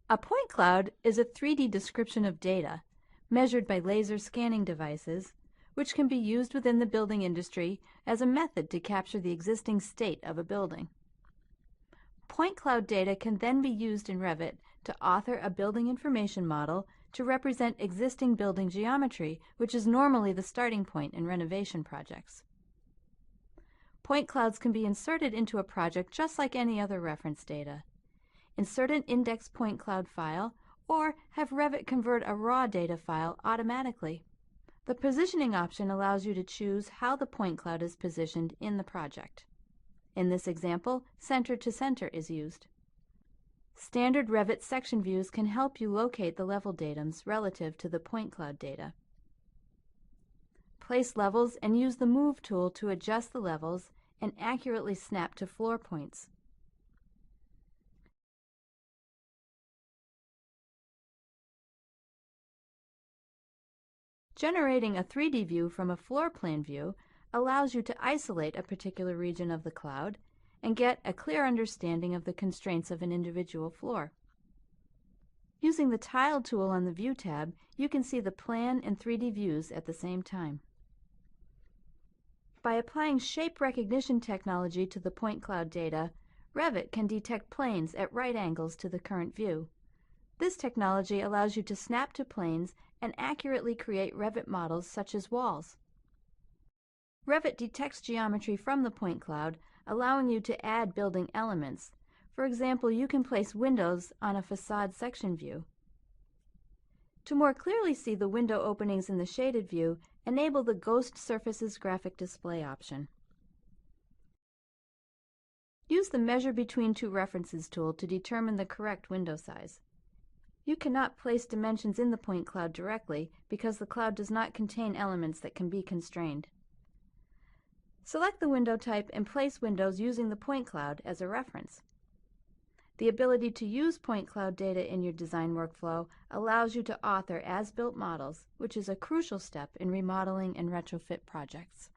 A point cloud is a 3D description of data, measured by laser scanning devices, which can be used within the building industry as a method to capture the existing state of a building. Point cloud data can then be used in Revit to author a building information model to represent existing building geometry, which is normally the starting point in renovation projects. Point clouds can be inserted into a project just like any other reference data. Insert an index point cloud file, or have Revit convert a raw data file automatically. The positioning option allows you to choose how the point cloud is positioned in the project. In this example, center to center is used. Standard Revit section views can help you locate the level datums relative to the point cloud data. Place levels and use the Move tool to adjust the levels and accurately snap to floor points. Generating a 3D view from a floor plan view allows you to isolate a particular region of the cloud and get a clear understanding of the constraints of an individual floor. Using the Tile tool on the View tab, you can see the plan and 3D views at the same time. By applying shape recognition technology to the point cloud data, Revit can detect planes at right angles to the current view. This technology allows you to snap to planes and accurately create Revit models such as walls. Revit detects geometry from the point cloud, allowing you to add building elements. For example, you can place windows on a facade section view. To more clearly see the window openings in the shaded view, enable the Ghost Surfaces graphic display option. Use the Measure Between Two References tool to determine the correct window size. You cannot place dimensions in the point cloud directly because the cloud does not contain elements that can be constrained. Select the window type and place windows using the point cloud as a reference. The ability to use point cloud data in your design workflow allows you to author as-built models, which is a crucial step in remodeling and retrofit projects.